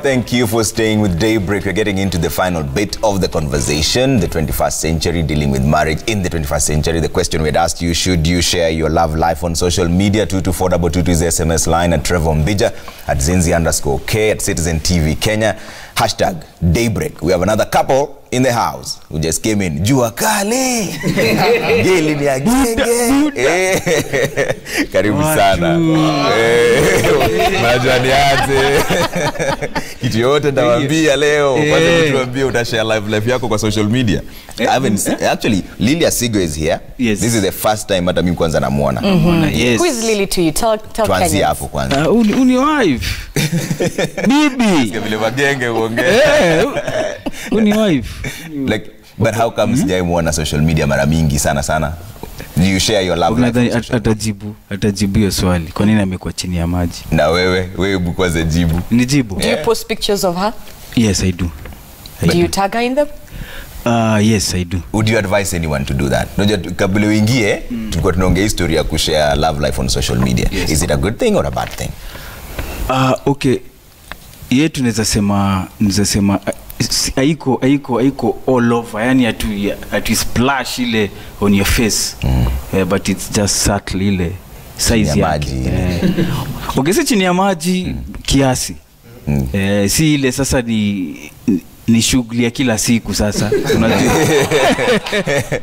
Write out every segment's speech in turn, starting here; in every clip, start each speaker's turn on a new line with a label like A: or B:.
A: Thank you for staying with Daybreak. We're getting into the final bit of the conversation, the 21st century, dealing with marriage in the 21st century. The question we had asked you, should you share your love life on social media? 22422 is the SMS line, at Trevor Mbija, at Zinzi_K, at Citizen TV Kenya. Hashtag Daybreak. We have another couple in the house who just came in. Jua kale. Geli ni agenge. Karibu sana. Unajua niaje. Kitu yote ndawambia leo. Kwanza tuambie utashare life yako kwa social media. Actually, Lily Asigo is here.
B: Yes.
A: This is the first time hata mimi kwanza namuona.
C: Yes. Who is Lily to you? Tell
A: Tuanzie hapo kwanza.
B: Uni wife. Bibi.
A: Vile magenge uongea.
B: Uni wife.
A: Like, but how come sijaimuona social media mara mingi sana? Do you share your love life?
B: Atajibu hiyo swali. Kwa nini amekuwa chini ya maji?
A: Na wewe kwanza jibu.
B: Nijibu.
C: Do you post pictures of her?
B: Yes, I do.
C: Do you tag her in them?
B: Yes, I do.
A: Would you advise anyone to do that? Unajua kabla uingie tulikuwa tunaongea historia ya kushare love life on social media. Yes. Is it a good thing or a bad thing?
B: Okay. Yetu tunaweza sema haiko all over, yani atu splash ile on your face. But it's just subtle ile size yake. Okay, si chini ya maji kiasi. Si ile sasa ni shughuli ya kila siku sasa. Unajua.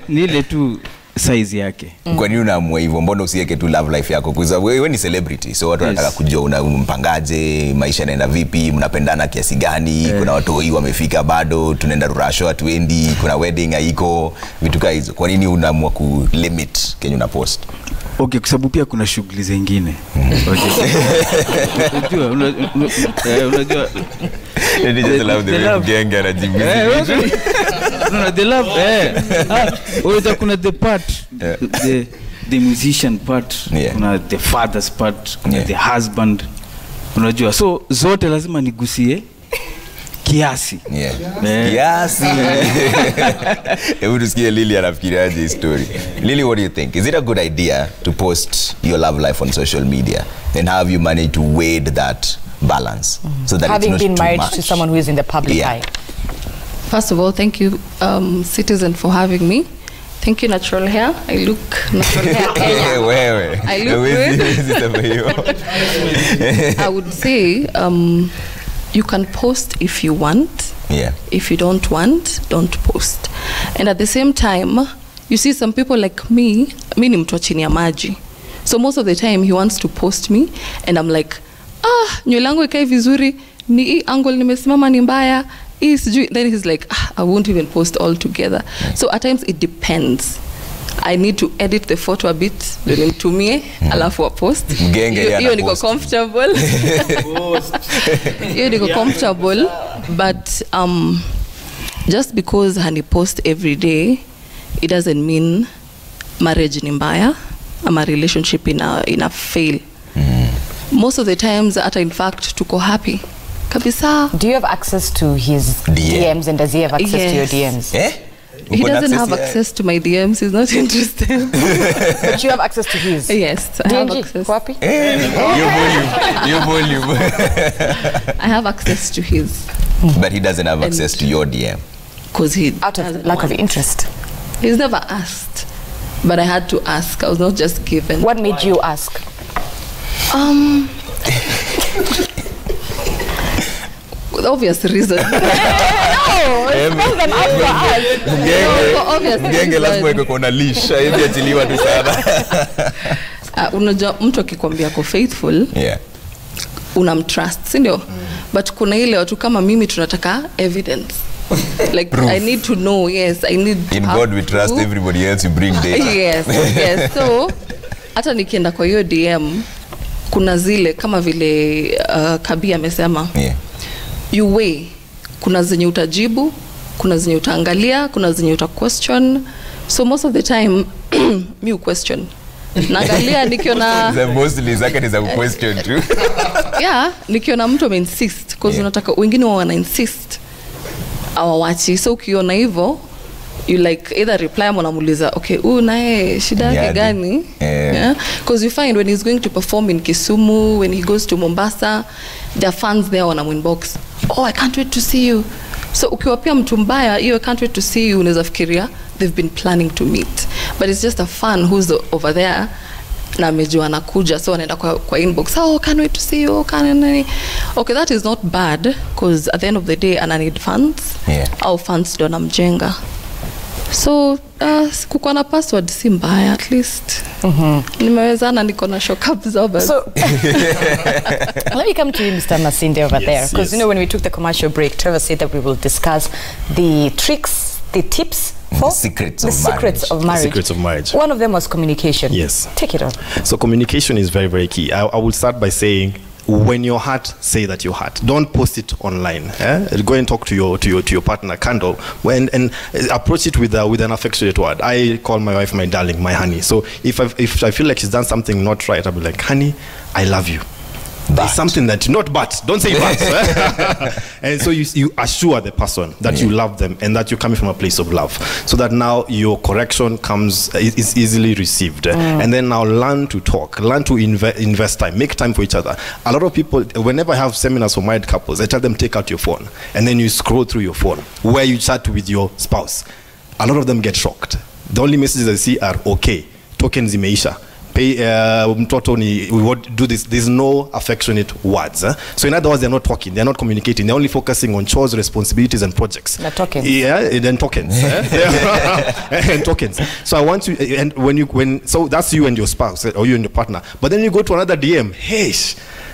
B: Ni ile tu size yake.
A: Kwa nini unaamua hivyo? Mbona usiweke tu love life yako? Kwa sababu wewe ni celebrity. So watu wanataka kujua unampangaje, maisha yanaenda vipi, mnapendana kiasi gani, kuna watu wamefika bado, tunaenda rurasho hatuendi, kuna wedding haiko, vitu kama hizo. Kwa nini unaamua ku limit kenye una post?
B: Okay, kwa sababu pia kuna shughuli zingine. Unajua
A: They just love the gang anajibu.
B: No, they love kuna the part, the musician part, kuna the father's part, kuna the husband. Unajua, so zote lazima nigusie kiasi.
A: Kiasi. Hebu tusikie Lily anafikiriaje story. Lily, what do you think? Is it a good idea to post your love life on social media? And how have you managed to wade that balance so that
C: having
A: it's not
C: been
A: too
C: married
A: much
C: to someone who is in the public eye?
D: First of all, thank you, Citizen, for having me. Thank you, Natural Hair. I look natural hair. I look good. I would say you can post if you want. If you don't want, don't post. And at the same time, you see some people like me ni mtu chini ya maji. So most of the time he wants to post me and I'm like, nywele yangu ikae vizuri, ni angle nimesimama ni mbaya. Then he's like, I won't even post all together. So at times it depends. I need to edit the photo a bit, nimtumie, alafu post. Hiyo niko comfortable. Hiyo niko comfortable, but just because hani post every day, it doesn't mean marriage ni mbaya, ama relationship in a fail. Most of the times, in fact, tuko happy. Kabisa.
C: Do you have access to his DMs and does he have access to your DMs?
D: He doesn't have access to my DMs. He's not interested.
C: But you have access to his?
D: Yes, I have access.
A: Your volume.
D: I have access to his.
A: But he doesn't have access to your DM?
D: Because he...
C: Out of lack of interest?
D: He's never asked. But I had to ask. I was not just given.
C: What made you ask?
D: Obvious reason.
A: Mgenge lazima iko kuna lisha hivi achiliwa tu sana.
D: Unajua mtu akikwambia ko faithful, unamtrust, si ndio? But kuna ile watu kama mimi tunataka evidence. Like proof. I need to know. Yes, I need.
A: In God we trust, everybody else you bring data.
D: Yes. So hata nikienda kwa hiyo DM kuna zile kama vile Kabi amesema. You weigh. Kuna zenye utajibu, kuna zenye utaangalia, kuna zenye question. So most of the time me question. Naangalia nikiona
A: the mostly zake is a question too.
D: Nikiona mtu insist because unataka wengine wana insist. Awawachi. So ukiona hivyo you like either reply ama unamuuliza okay, naye shida yake gani? Because you find when he's going to perform in Kisumu, when he goes to Mombasa, there are fans there on a inbox. oh, I can't wait to see you. So ukiwa pia mtu mbaya, I can't wait to see you, unaweza fikiria they've been planning to meet. But it's just a fan who's over there na amejua anakuja, so anaenda kwa inbox, oh, can't wait to see you, okay, that is not bad, because at the end of the day ana need funds. Au funds ndo namjenga. So kukuwa na password si mbaya, at least nimewezana, niko na shock absorbers. So
C: let me come to you, Mr. Masinde, over there, because you know, when we took the commercial break, Trevor said that we will discuss the tricks, the tips for
A: the secrets of marriage.
E: Secrets of marriage.
C: One of them was communication.
E: Yes.
C: Take it on.
E: So communication is very, very key. I will start by saying, when your heart, say that your heart. Don't post it online. Go and talk to your partner, Candle, and approach it with an affectionate word. I call my wife my darling, my honey. So if I feel like she's done something not right, I'll be like, honey, I love you. There's something that, not but, don't say but. And so you assure the person that you love them and that you're coming from a place of love, so that now your correction is easily received. And then now learn to talk, learn to invest time, make time for each other. A lot of people, whenever I have seminars for married couples, I tell them, take out your phone and then you scroll through your phone where you chat with your spouse. A lot of them get shocked. The only messages I see are, okay, tokens zimeisha. We would do this. There's no affectionate words. So in other words, they're not talking, they're not communicating, they're only focusing on chores, responsibilities, and projects.
C: The tokens.
E: Yeah, and then tokens. And tokens. So I want you, and so that's you and your spouse, or you and your partner. But then you go to another DM, hey,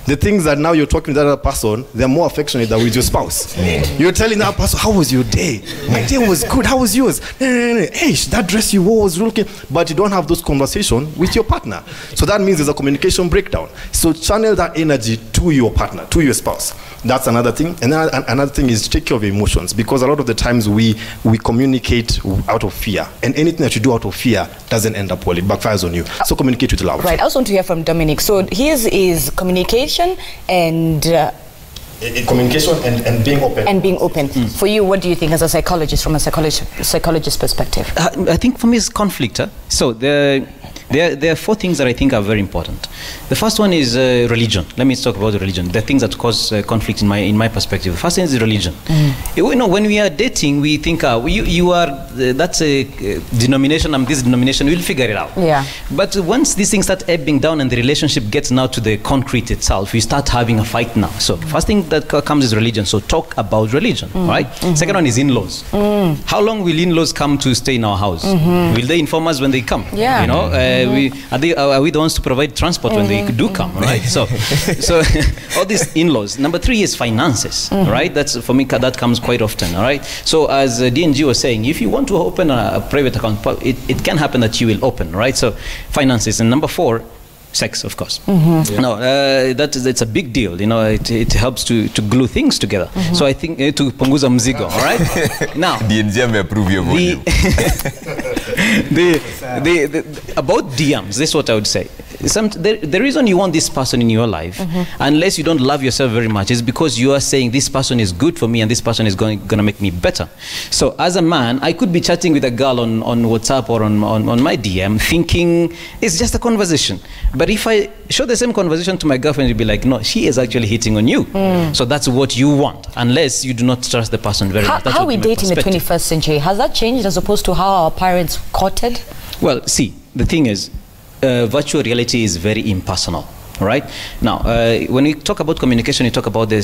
E: the things that now you're talking to that other person, they're more affectionate than with your spouse. You're telling that person, how was your day? My day was good, how was yours? Hey, that dress you wore was really good. But you don't have those conversations with your partner. So that means there's a communication breakdown. So channel that energy to your partner, to your spouse. That's another thing. And then another thing is take care of your emotions, because a lot of the times we communicate out of fear. And anything that you do out of fear doesn't end up well. It backfires on you. So communicate with love.
C: Right. I also want to hear from Dominic. So his is communication and
E: communication and being open.
C: And being open. For you, what do you think as a psychologist, from a psychologist perspective?
F: I think for me it's conflict. So there are four things that I think are very important. The first one is religion. Let me talk about religion. The things that cause conflict in my perspective. The first thing is religion. You know, when we are dating, we think you are that's a denomination, I'm this denomination. We'll figure it out. Yeah. But once these things start ebbing down and the relationship gets now to the concrete itself, we start having a fight now. So first thing that comes is religion. So talk about religion, right? Second one is in-laws. How long will in-laws come to stay in our house? Will they inform us when they come? Yeah. You know. Are we the ones to provide transport when they do come, right? So all these in-laws. Number three is finances, right? That's, for me, that comes quite often, all right? So as DNG was saying, if you want to open a private account, it can happen that you will open, right? So finances. And number four, sex, of course. No, it's a big deal. You know, it helps to glue things together. So I think to punguza mzigo, all right? Now,
A: DNG may approve your volume.
F: About DMs, this is what I would say. The reason you want this person in your life, unless you don't love yourself very much, is because you are saying this person is good for me and this person is going to make me better. So as a man, I could be chatting with a girl on WhatsApp or on my DM thinking it's just a conversation. But if I show the same conversation to my girlfriend, you'll be like, no, she is actually hitting on you. So that's what you want, unless you do not trust the person very much.
C: How we date in the 21st century, has that changed as opposed to how our parents courted?
F: Well, see, the thing is, virtual reality is very impersonal, right? Now, when we talk about communication, we talk about the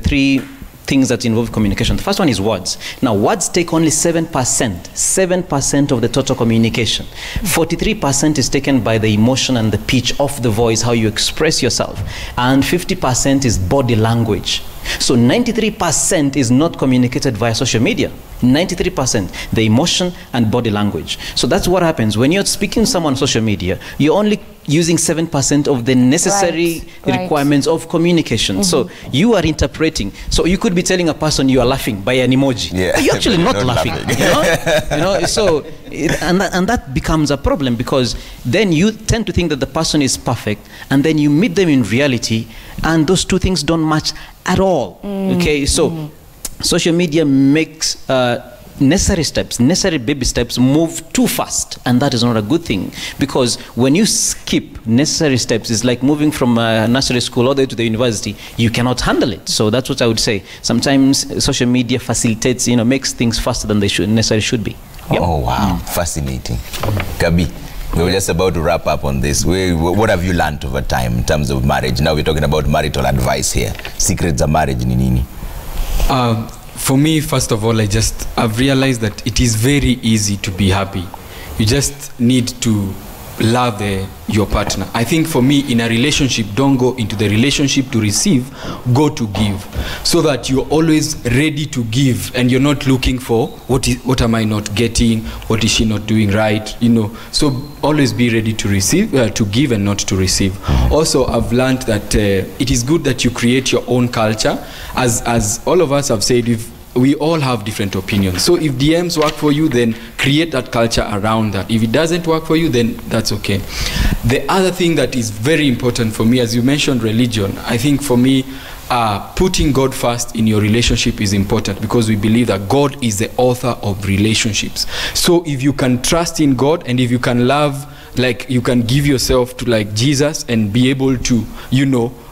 F: three things that involve communication. The first one is words. Now, words take only 7% of the total communication. 43% is taken by the emotion and the pitch of the voice, how you express yourself. And 50% is body language. So 93% is not communicated via social media. 93%, the emotion and body language. So that's what happens. When you're speaking to someone on social media, you're only using 7% of the necessary requirements of communication. So you are interpreting. So you could be telling a person you are laughing by an emoji. But you're actually not laughing. You know? So, and that becomes a problem, because then you tend to think that the person is perfect, and then you meet them in reality, and those two things don't match at all. Okay, so social media makes necessary steps, necessary baby steps move too fast, and that is not a good thing, because when you skip necessary steps, it's like moving from nursery school all the way to the university. You cannot handle it. So that's what I would say. Sometimes social media facilitates, makes things faster than they necessarily should be. Yep.
A: Oh wow, fascinating. Gabi, we were just about to wrap up on this. What have you learned over time in terms of marriage? Now we're talking about marital advice here. Secrets of marriage ni nini?
G: For me, first of all, I've realized that it is very easy to be happy. You just need to love your partner. I think for me, in a relationship, don't go into the relationship to receive, go to give, so that you're always ready to give, and you're not looking for what am I not getting, what is she not doing right, So always be ready to receive, to give, and not to receive. Also, I've learned that it is good that you create your own culture. As all of us have said, we all have different opinions. So if DMs work for you, then create that culture around that. If it doesn't work for you, then that's okay. The other thing that is very important for me, as you mentioned religion, I think for me, putting God first in your relationship is important, because we believe that God is the author of relationships. So if you can trust in God, and if you can love, like you can give yourself to like Jesus and be able to,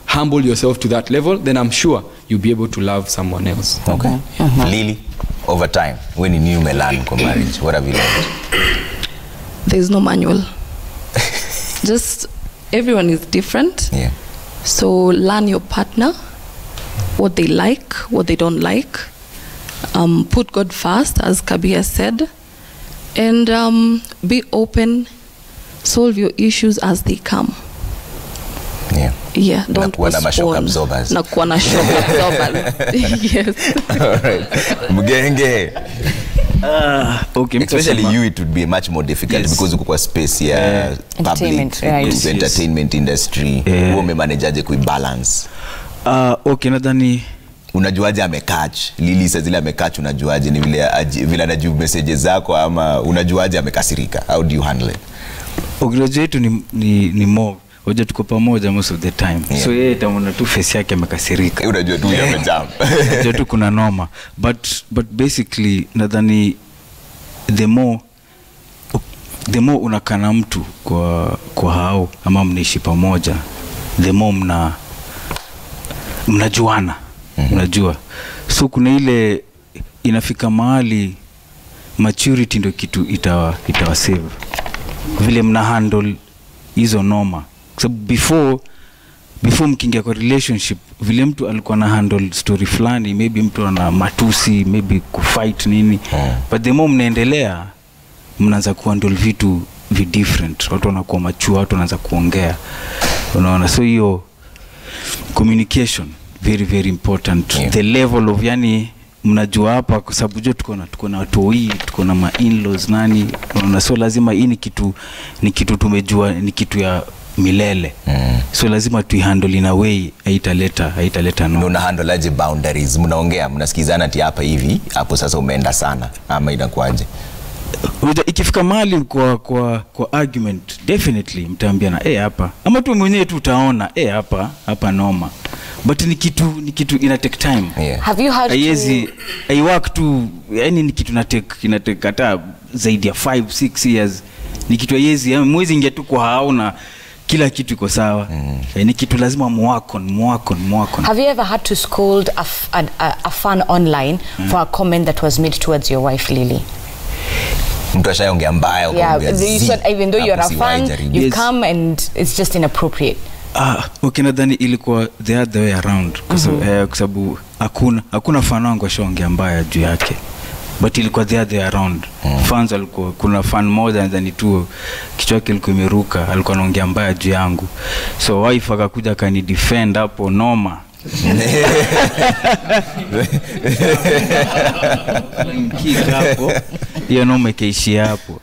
G: humble yourself to that level, then I'm sure you'll be able to love someone else.
A: Okay. Lily, over time, when you knew Melan for marriage, what have you learned?
D: There's no manual. Just everyone is different.
A: Yeah.
D: So learn your partner, what they like, what they don't like. Put God first, as Kabi has said, and be open. Solve your issues as they come. Yeah, don't
A: shock absorbers.
D: Nakuwa na shock absorbers. Yes.
A: All right. Mgenge.
B: Okay,
A: especially you, it would be much more difficult, because uko kwa space ya
C: entertainment,
A: public, entertainment industry. Ume manageaje kuibalance?
B: Okay, nadhani
A: unajuaje amekatch? Lili sasa zile amekatch, unajuaje ni vile anajibu messages zako, ama unajuaje amekasirika? How do you handle it?
B: Graduate ni more. Hoja tuko pamoja most of the time. Yeah. So yeye taona tu face yake amekasirika.
A: Unajua tu yamejam.
B: Unajua tu kuna noma. But basically nadhani the more unakana mtu kwa hao ama mnaishi pamoja, the more mnajuana. Unajua. So kuna ile inafika mahali maturity ndio kitu itawa save. Vile mna handle hizo noma. So before mkiingia kwa relationship, vile mtu alikuwa na handle story fulani, maybe mtu ana matusi, maybe kufight nini, but the more mnaendelea, mnaanza kuhandle vitu different. Watu wanakuwa mature, watu wanaanza kuongea, unaona. So hiyo communication very very important. Yeah. The level of mnajua hapa, kwa sababu tuko na watoi, tuko na ma-in-laws nani, unaona. So lazima hii ni kitu tumejua, ni kitu ya milele. So lazima tuihandle in a way haitaleta no.
A: Una handle aje boundaries? Mnaongea, mnasikizana ati hapa hivi, hapo sasa umeenda sana, ama inakuaje?
B: Ikifika mahali kwa argument, definitely mtaambiana hapa, ama tu mwenyewe tu utaona hapa noma. But ni kitu ina take time.
A: Yeah.
C: Have you had
B: I work to ni kitu ina take hata zaidi ya 5-6 years. Ni kitu mwezi ingia tu kwa hauna kila kitu iko sawa. Ni kitu lazima muwakon.
C: Have you ever had to scold a fan online for a comment that was made towards your wife, Lily?
A: Mtu ashaongea mbaya
C: even though you're a fan, you come and it's just inappropriate.
B: Okay, nadhani ilikuwa the other way around, kwa sababu hakuna fan wangu ashaongea mbaya juu yake, but ilikuwa the other way around. Fans alikuwa, kuna fan moja ndani tu kichwa chake kilikuwa imeruka, alikuwa anaongea mbaya juu yangu, so wife akakuja akani defend hapo noma. Kika hapo hiyo noma ikaishia hapo.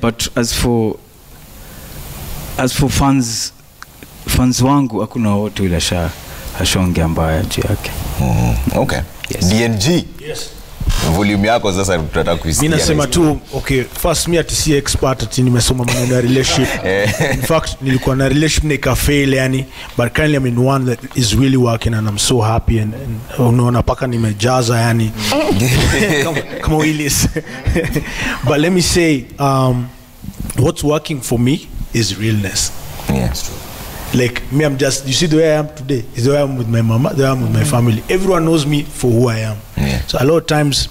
B: But as for fans wangu hakuna wote ile ashaongea mbaya juu yake.
A: Okay. Yes. DNG.
H: Yes.
A: volume yako sasa tunataka kuisikia.
H: Mimi nasema tu okay, first me ati si expert ati nimesoma maneno ya relationship. In fact nilikuwa na relationship nikafail yani, but currently I'm in one that is really working and I'm so happy and unaona paka nimejaza yani. Come on Willis. But let me say what's working for me is realness.
A: Yeah, it's true.
H: Like me, I'm just, you see the way I am today is the way I am with my mama, the way I am with my family. Everyone knows me for who I am.
A: Yeah.
H: So a lot of times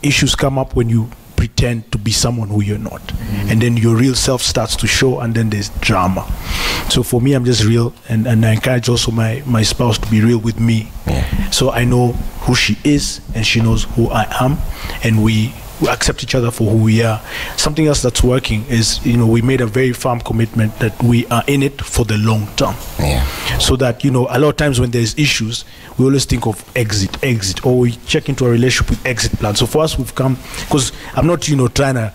H: issues come up when you pretend to be someone who you're not. And then your real self starts to show and then there's drama. So for me, I'm just real and I encourage also my spouse to be real with me.
A: Yeah.
H: So I know who she is and she knows who I am, and we accept each other for who we are. Something else that's working is, we made a very firm commitment that we are in it for the long term.
A: Yeah.
H: So that, a lot of times when there's issues, we always think of exit, or we check into a relationship with exit plan. So for us, we've come, because I'm not, trying to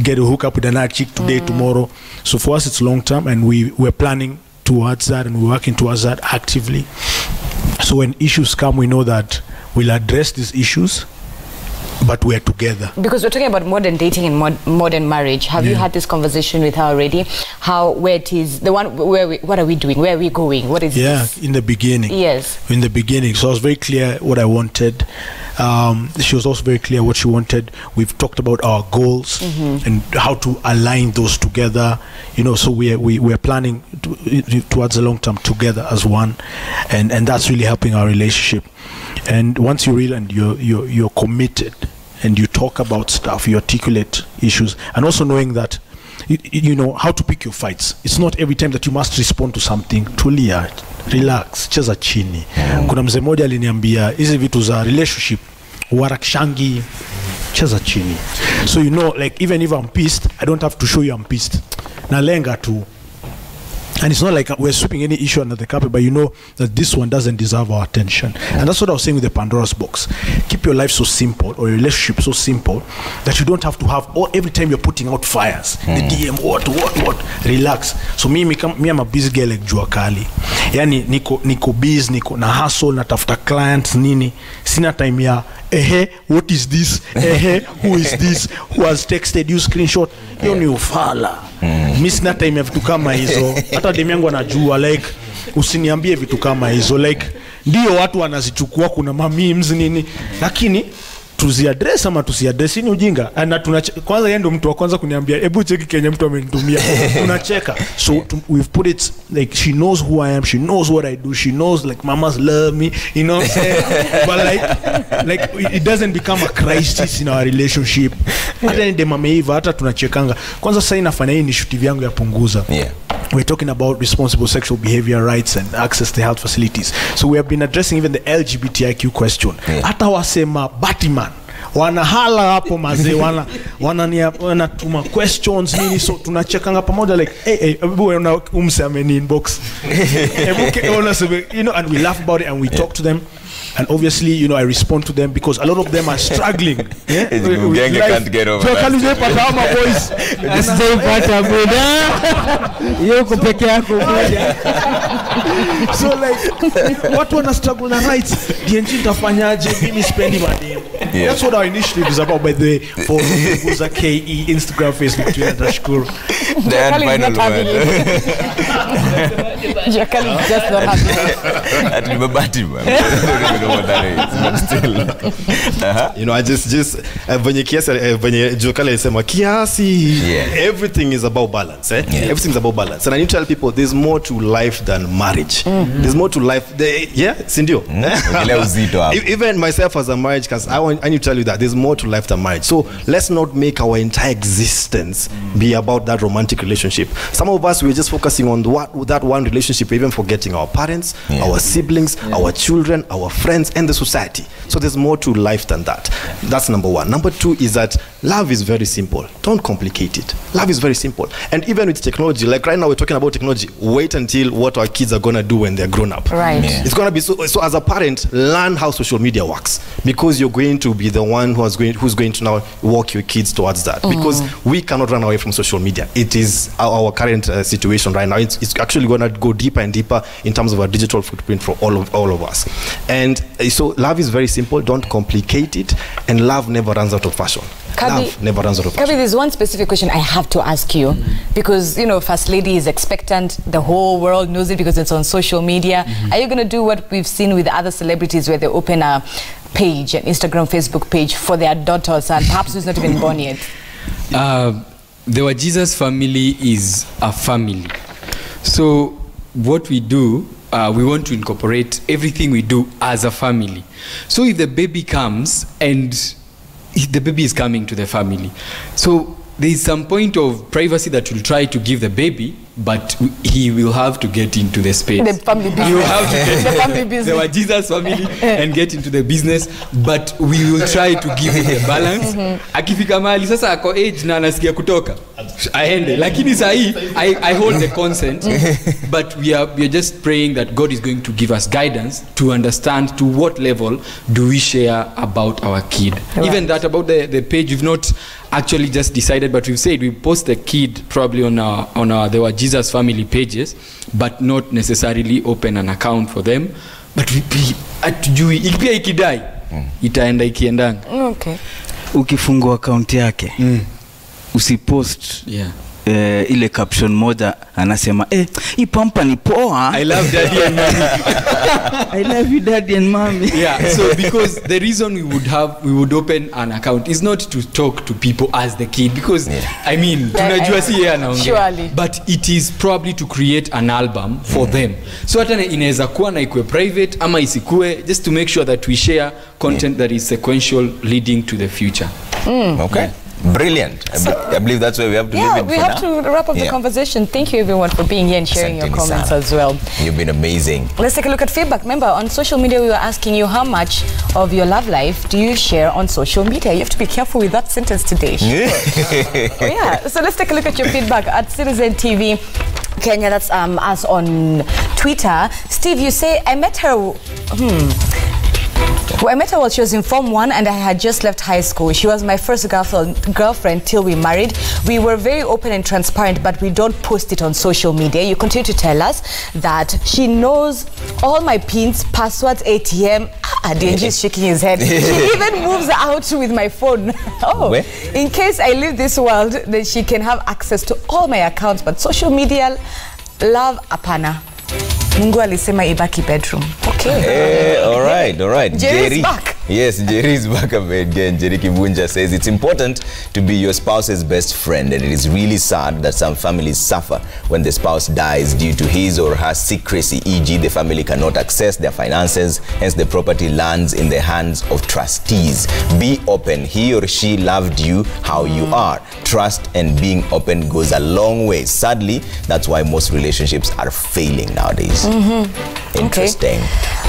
H: get a hookup with another chick today, tomorrow. So for us, it's long term, and we're planning towards that, and we're working towards that actively. So when issues come, we know that we'll address these issues, but we're together.
C: Because we're talking about modern dating and modern marriage. Have you had this conversation with her already? Where it is, what are we doing? Where are we going? What is this?
H: In the beginning.
C: Yes.
H: In the beginning. So I was very clear what I wanted. She was also very clear what she wanted. We've talked about our goals and how to align those together. So we're planning towards the long term together as one, and that's really helping our relationship. And once you're real and you're committed and you talk about stuff, you articulate issues, and also knowing that you know how to pick your fights. It's not every time that you must respond to something. Tulia, relax, cheza chini. Kuna mzee mmoja aliniambia hizi vitu za relationship warakshangi, cheza chini. So like even if I'm pissed, I don't have to show you I'm pissed. Nalenga tu. And it's not like we're sweeping any issue under the carpet, but you know that this one doesn't deserve our attention. And that's what I was saying with the Pandora's box. Keep your life so simple, or your relationship so simple, that you don't have to have every time you're putting out fires. The DM, what? Relax. So me, I'm a busy girl like Jua Kali. Yani niko busy, niko na hustle, natafuta clients, nini. Sina time ya, what is this? Who is this? Who has texted you screenshot? Hiyo ni ufala. Mimi sina time ya vitu kama hizo. Hata demu yangu anajua, like usiniambie vitu kama hizo, like ndio watu wanazichukua, kuna memes nini, lakini tuziaddress ama tusiaddress ni ujinga. Na kwanza yeye ndo mtu wa kwanza kuniambia hebu cheki Kenya mtu amenitumia. Tunacheka. So we've put it like she knows who I am, she knows what I do, she knows like mamas love me, you know what I'm saying? But like it doesn't become a crisis in our relationship. Hata ni dema meiva, hata tunachekanga. Kwanza sasa inafanya hii initiative yangu ya punguza.
A: Yeah.
H: We're talking about responsible sexual behavior rights and access to health facilities. So we have been addressing even the LGBTIQ question. Hata wasema Batman wanahala hapo mazee, wanatuma questions nini, so tunachekanga pamoja like hebu umse ameni inbox and we laugh about it and we talk to them. And obviously, I respond to them because a lot of them are struggling. Yeah?
A: Can't get over
H: So like, watu wana struggle na rights. DNG tafanyaje? Mimi spendi madem. That's what our initiative is about, by the way. For Uza KE, Instagram, Facebook, Twitter, Tashkuru.
A: The final one.
C: Jakali is just not happy.
A: At Libabatima. I don't know what that is, but still.
E: I just when Jokale sema kiasi, everything is about balance. Everything is about balance. And I need to tell people there's more to life than marriage. There's more to life. Sindio. Even myself as a marriage, because I need to tell you that there's more to life than marriage. So let's not make our entire existence be about that romantic relationship. Some of us, we're just focusing on that one relationship, even forgetting our parents, our siblings, our children, our friends, and the society. So there's more to life than that. That's number one. Number two is that love is very simple. Don't complicate it. Love is very simple. And even with technology, like right now we're talking about technology, wait until what our kids are going to do when they're grown up.
C: Right.
E: It's going to be so as a parent, learn how social media works, because you're going to be the one who's going to now walk your kids towards that, because we cannot run away from social media. It is our current situation right now. It's actually going to go deeper and deeper in terms of our digital footprint for all of us. And so love is very simple. Don't complicate it, and love never runs out of fashion. Love never runs out of fashion.
C: Kabi, there's one specific question I have to ask you, because First Lady is expectant. The whole world knows it because it's on social media. Are you going to do what we've seen with other celebrities, where they open a page, an Instagram, Facebook page for their daughters, and perhaps who's not even born yet?
G: The Jesus family is a family. So what we do, we want to incorporate everything we do as a family. So if the baby comes, and the baby is coming to the family, so there is some point of privacy that we'll try to give the baby, but he will have to get into the space.
C: The family business.
G: He will have to get
C: the family business.
G: The Jesus family and get into the business, but we will try to give him a balance. Akifika mahali sasa ako age na anasikia kutoka, aende. Lakini sahi, I hold the consent, but we are just praying that God is going to give us guidance to understand to what level do we share about our kid. Right. Even that about the page, we've not actually just decided, but we've said we post the kid probably on our there were Jesus family pages, but not necessarily open an account for them. But we atujui ikipia ikidai itaenda ikiendanga.
C: Okay.
B: Ukifungua account yake usipost ile caption moja anasema hii pampa ni poa.
G: I love daddy and mommy.
B: I love you daddy and mommy.
G: Yeah, so because the reason we would open an account is not to talk to people as the kid, because I mean tunajua si yeye anaongea, but it is probably to create an album for them. So hata inaweza kuwa na ikue private ama isikue, just to make sure that we share content that is sequential leading to the future.
A: Okay. Brilliant. I believe that's where we have to leave it for now.
C: We have to wrap up the conversation. Thank you everyone for being here and sharing your comments as well.
A: You've been amazing.
C: Let's take a look at feedback. Remember, on social media we were asking you how much of your love life do you share on social media. You have to be careful with that sentence today. Sure. So let's take a look at your feedback at Citizen TV Kenya. That's us on Twitter. Steve, you say, I met her while she was in Form 1 and I had just left high school. She was my first girlfriend till we married. We were very open and transparent, but we don't post it on social media. You continue to tell us that she knows all my pins, passwords, ATM. DNG is shaking his head. She even moves out with my phone. In case I leave this world, then she can have access to all my accounts. But social media, love, apana. Mungu alisema ibaki bedroom. Okay.
A: All right.
C: Jerry's back.
A: Yes, Jerry is back again. Jerry Kibunja says it's important to be your spouse's best friend, and it is really sad that some families suffer when the spouse dies due to his or her secrecy, e.g. the family cannot access their finances, hence the property lands in the hands of trustees. Be open. He or she loved you how you are. Trust and being open goes a long way. Sadly, that's why most relationships are failing nowadays. Interesting.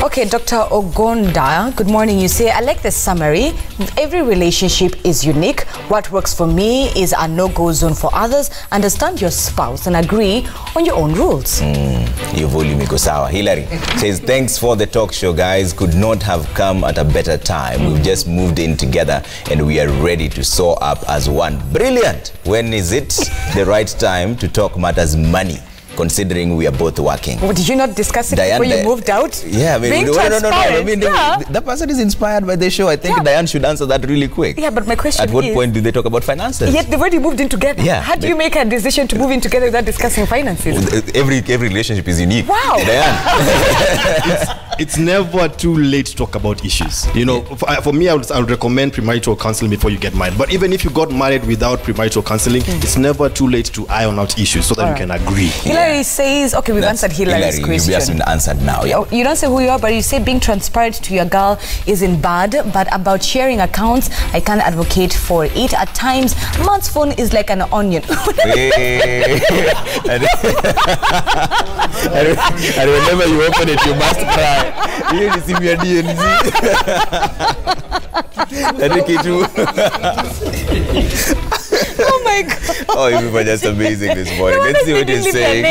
C: Okay, Dr. Ogonda, good morning. You say, I like the summary. Every relationship is unique. What works for me is a no-go zone for others. Understand your spouse and agree on your own rules.
A: Your volume iko sawa. Hillary says, thanks for the talk show, guys. Could not have come at a better time. We've just moved in together and we are ready to soar up as one. Brilliant. When is it the right time to talk matters money, considering we are both working?
C: Well, did you not discuss it before you moved out?
A: Yeah, I mean, no. I mean, the person is inspired by the show. I think Diane should answer that really quick.
C: Yeah, but my question is,
A: at what point do they talk about finances?
C: Yet they've already moved in together.
A: Yeah,
C: how do you make a decision to move in together without discussing finances?
A: Every relationship is unique.
C: Wow.
A: Diane.
E: It's never too late to talk about issues. You know, for me, I would recommend premarital counseling before you get married. But even if you got married without premarital counseling, it's never too late to iron out issues so that you can agree.
C: Hillary says, okay, we've answered Hillary's question.
A: You've just answered now. Yeah.
C: You don't say who you are, but you say being transparent to your girl isn't bad. But about sharing accounts, I can't advocate for it. At times, man's phone is like an onion.
A: And whenever you open it, you must cry. You see me a DNC.
C: Oh my God.
A: Oh, you were just amazing this morning. Let's see what you're saying.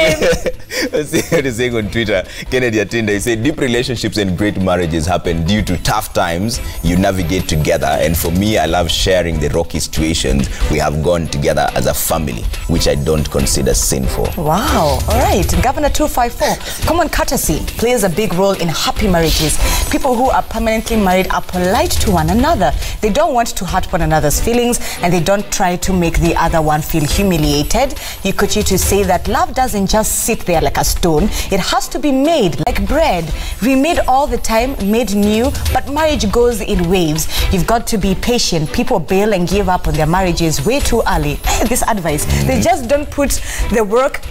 A: See what he's saying on Twitter. Kennedy Atinda, he said, deep relationships and great marriages happen due to tough times you navigate together. And for me, I love sharing the rocky situations we have gone together as a family, which I don't consider sinful.
C: Wow. All right. Governor 254. Common courtesy plays a big role in happy marriages. People who are permanently married are polite to one another. They don't want to hurt one another's feelings, and they don't try to make the other one feel humiliated. You could to say that love doesn't just sit there like a stone. It has to be made like bread. Remade all the time, made new, but marriage goes in waves. You've got to be patient. People bail and give up on their marriages way too early. This advice, they just don't put the work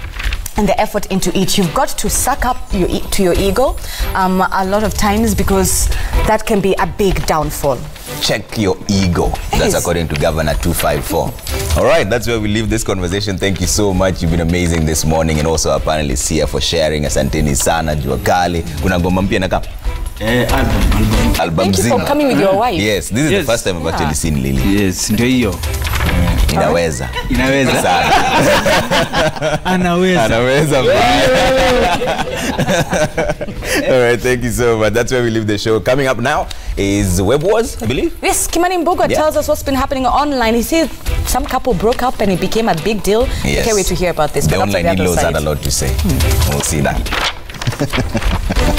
C: and the effort into it. You've got to suck up to your ego a lot of times, because that can be a big downfall.
A: Check your ego. That's according to Governor 254. All right, that's where we leave this conversation. Thank you so much. You've been amazing this morning, and also our panelists here for sharing. Asanteni sana, jua kali. Kuna ngoma mpya naka? Album.
C: Thank you for coming with your wife.
A: Yes, this is the first time I've actually seen Lily.
B: Yes, ndio hiyo.
A: Inaweza.
B: Inaweza. Anaweza.
A: Anaweza. All right, thank you so much. That's where we leave the show. Coming up now is Web Wars, I believe.
C: Yes, Kimani Mbugo tells us what's been happening online. He says some couple broke up and it became a big deal.
A: Yes.
C: Can't wait to hear about this.
A: The online in-laws had a lot to say. We'll see that.